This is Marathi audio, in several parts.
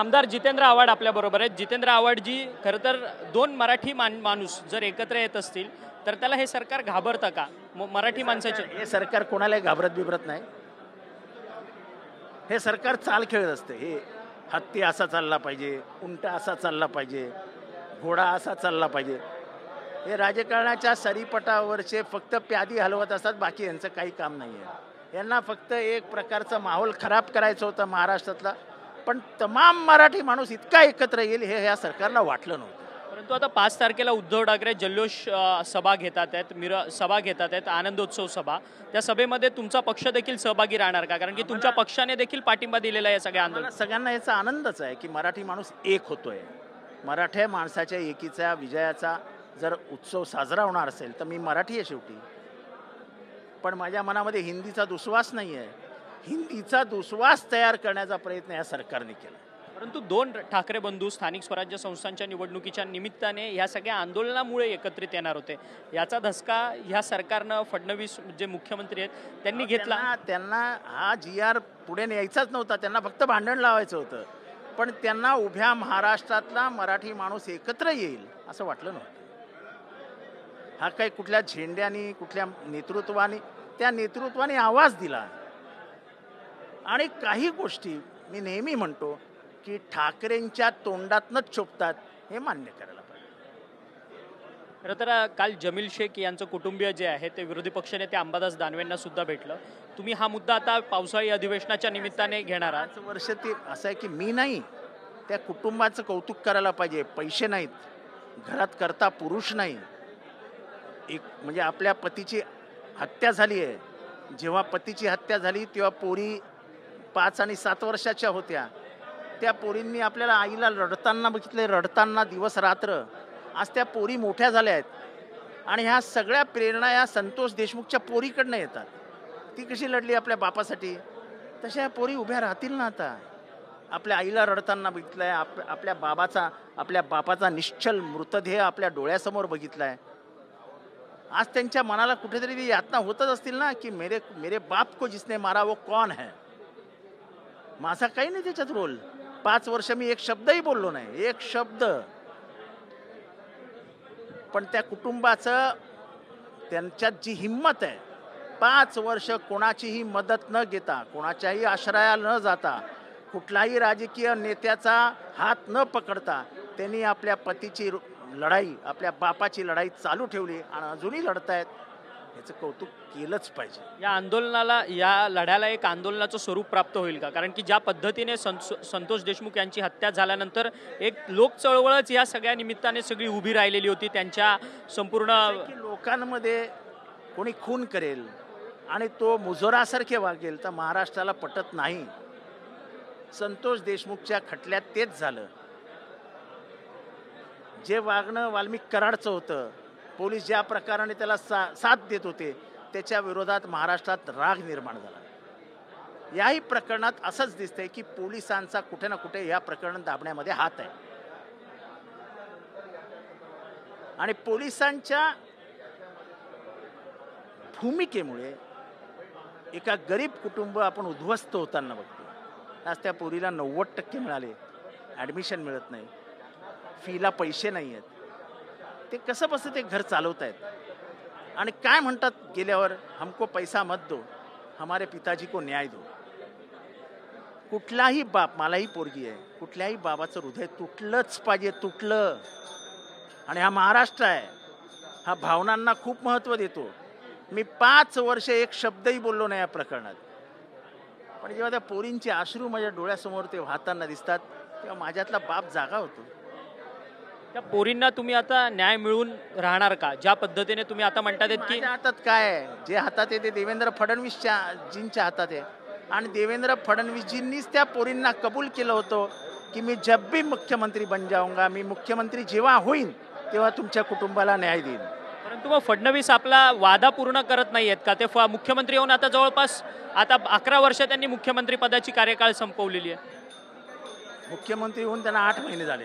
आमदार जितेंद्र आव्हाड आपल्याबरोबर आहेत. जितेंद्र आव्हाडजी, खरं तर दोन मराठी माणूस जर एकत्र येत असतील तर त्याला हे सरकार घाबरतं का? मराठी माणसाचे हे सरकार कोणालाही घाबरत बिबरत नाही. हे सरकार चाल खेळत असते. हे हत्ती असा चालला पाहिजे, उंटा असा चालला पाहिजे, घोडा असा चालला पाहिजे. हे राजकारणाच्या सरीपटावरचे फक्त प्यादी हलवत असतात. बाकी यांचं काही काम नाही आहे. यांना फक्त एक प्रकारचा माहोल खराब करायचं होतं महाराष्ट्रातला. पण तमाम मराठी माणूस इतका एकत्र येईल हे ह्या सरकारला वाटलं नव्हतं. परंतु आता 5 तारखेला उद्धव ठाकरे जल्लोष सभा घेतात आहेत, सभा घेतात आहेत, आनंदोत्सव सभा. त्या सभेमध्ये तुमचा पक्ष देखील सहभागी राहणार का? कारण की तुमच्या पक्षाने देखील पाठिंबा दिलेला आहे या सगळ्या आंदोलन. सगळ्यांना याचा आनंदच आहे की मराठी माणूस एक होतोय. मराठ्या माणसाच्या एकीचा विजयाचा जर उत्सव साजरा होणार असेल तर मी मराठी आहे शेवटी. पण माझ्या मनामध्ये हिंदीचा दुस्वास नाही आहे. हिंदीचा दुस्वास तयार करण्याचा प्रयत्न या सरकारने केला. परंतु दोन ठाकरे बंधू स्थानिक स्वराज्य संस्थांच्या निवडणुकीच्या निमित्ताने या सगळ्या आंदोलनामुळे एकत्रित येणार होते. याचा धसका ह्या सरकारनं, फडणवीस जे मुख्यमंत्री आहेत त्यांनी घेतला. त्यांना हा GR पुढे न्यायचाच नव्हता. त्यांना फक्त भांडण लावायचं होतं. पण त्यांना उभ्या महाराष्ट्रातला मराठी माणूस एकत्र येईल असं वाटलं नव्हतं. हा काही कुठल्या झेंड्यानी, कुठल्या नेतृत्वाने, त्या नेतृत्वाने आवाज दिला. आणि काही गोष्टी मी नेहमी म्हणतो की ठाकरेंच्या तोंडातनंच चोपतात हे मान्य करायला पाहिजे. खरं तर काल जमील शेख यांचं कुटुंबीय जे आहे ते विरोधी पक्षनेते अंबादास दानवेंना सुद्धा भेटलं. तुम्ही हा मुद्दा आता पावसाळी अधिवेशनाच्या निमित्ताने घेणार आहात. 5 वर्ष ते असं आहे की मी नाही, त्या कुटुंबाचं कौतुक करायला पाहिजे. पैसे नाहीत, घरात करता पुरुष नाही. एक म्हणजे आपल्या पतीची हत्या झाली आहे. जेव्हा पतीची हत्या झाली तेव्हा पोरी 5 आणि 7 वर्षाच्या होत्या. त्या पोरींनी आपल्याला आईला रडताना बघितले, रडताना दिवस रात्र. आज त्या पोरी मोठ्या झाल्या आहेत आणि ह्या सगळ्या प्रेरणा या संतोष देशमुखच्या पोरीकडनं येतात. ती कशी लढली आपल्या बापासाठी, तशा पोरी उभ्या राहतील ना. आता आपल्या आईला रडताना बघितलंय, आपल्या बापाचा निश्चल मृतदेह आपल्या डोळ्यासमोर बघितलाय. आज त्यांच्या मनाला कुठेतरी ती यातना होतच असतील ना की मेरे बाप को जिसने मारा वो कौन है. माझा काही नाही त्याच्यात रोल. 5 वर्ष मी एक शब्दही बोललो नाही, एक शब्द. पण त्या कुटुंबाचं, त्यांच्यात जी हिंमत आहे, 5 वर्ष कोणाचीही मदत न घेता, कोणाच्याही आश्रयाला न जाता, कुठलाही राजकीय नेत्याचा हात न पकडता त्यांनी आपल्या पतीची लढाई, आपल्या बापाची लढाई चालू ठेवली आणि अजूनही लढतायत. याचं कौतुक केलंच पाहिजे. या आंदोलनाला, या लढ्याला एक आंदोलनाचं स्वरूप प्राप्त होईल का? कारण की ज्या पद्धतीने संतोष देशमुख यांची हत्या झाल्यानंतर एक लोक चळवळच या सगळ्या निमित्ताने सगळी उभी राहिलेली होती. त्यांच्या संपूर्ण लोकांमध्ये कोणी खून करेल आणि तो मुजोरासारखे वागेल तर महाराष्ट्राला पटत नाही. संतोष देशमुखच्या खटल्यात तेच झालं. जे वागणं वाल्मिक कराडचं होतं, पोलीस ज्या प्रकाराने त्याला साथ देत होते, त्याच्या विरोधात महाराष्ट्रात राग निर्माण झाला. याही प्रकरणात असंच दिसतंय की पोलिसांचा कुठे ना कुठे या प्रकरण दाबण्यामध्ये हात आहे. आणि पोलिसांच्या भूमिकेमुळे एका गरीब कुटुंब आपण उद्ध्वस्त होताना बघतो. आज त्या पोरीला 90% मिळाले, ॲडमिशन मिळत नाही, फीला पैसे नाही आहेत. ते कसं ते घर चालवत आहेत. आणि काय म्हणतात गेल्यावर, हमको पैसा मत दो, हमारे पिताजी को न्याय दो. कुठलाही बाप, मलाही पोरगी आहे, कुठल्याही बाबाचं हृदय तुटलंच पाहिजे, तुटलं. आणि हा महाराष्ट्र आहे, हा भावनांना खूप महत्त्व देतो. मी 5 वर्ष एक शब्दही बोललो नाही या प्रकरणात. पण जेव्हा त्या पोरींचे अश्रू माझ्या डोळ्यासमोर ते वाहताना दिसतात तेव्हा माझ्यातला बाप जागा होतो. त्या पोरींना तुम्ही आता न्याय मिळून राहणार का? ज्या पद्धतीने तुम्ही आता म्हणतात की हातात काय आहे, जे हातात आहे ते देवेंद्र फडणवीसजींच्या हातात आहे. आणि देवेंद्र फडणवीसजींनीच त्या पोरींना कबूल केलं होतं की मी जब भी मुख्यमंत्री बन जाऊंगा, मी मुख्यमंत्री जेव्हा होईन तेव्हा तुमच्या कुटुंबाला न्याय देईन. परंतु मग फडणवीस आपला वादा पूर्ण करत नाही आहेत का? ते मुख्यमंत्री होऊन आता जवळपास 11 वर्ष त्यांनी मुख्यमंत्री पदाची कार्यकाळ संपवलेली आहे. मुख्यमंत्री होऊन त्यांना 8 महिने झाले.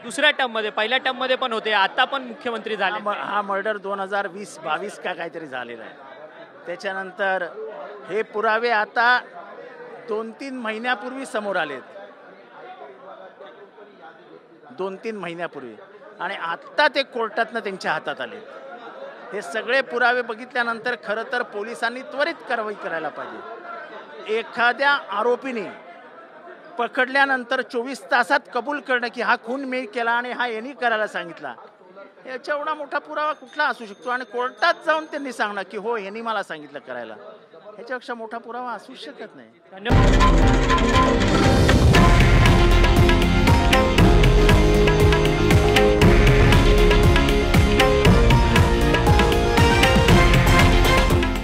दुसऱ्या टर्ममध्ये, पहिल्या टर्ममध्ये पण होते, आता पण मुख्यमंत्री झाले. हा मर्डर 2020-22 का काहीतरी झालेला आहे. त्याच्यानंतर हे पुरावे आता 2-3 महिन्यापूर्वी समोर आलेत. 2-3 महिन्यापूर्वी, आणि आत्ता ते कोर्टातनं त्यांच्या हातात आले. हे सगळे पुरावे बघितल्यानंतर खरं तर पोलिसांनी त्वरित कारवाई करायला पाहिजे. एखाद्या आरोपीने पकडल्यानंतर 24 तासात कबूल करणं की हा खून मी केला आणि हा यांनी करायला सांगितला, याच्या एवढा मोठा पुरावा कुठला असू शकतो? आणि कोर्टात जाऊन त्यांनी सांगणं की हो यांनी मला सांगितलं करायला, ह्याच्यापेक्षा मोठा पुरावा असू शकत नाही. धन्यवाद.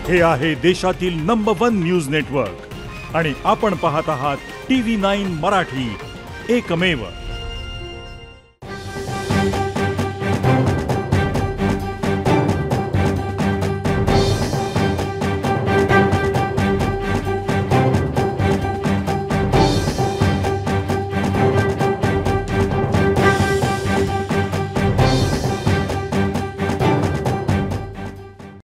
हे आहे देशातील नंबर 1 न्यूज नेटवर्क आणि आपण पाहत आहात TV9 मराठी, एकमेव.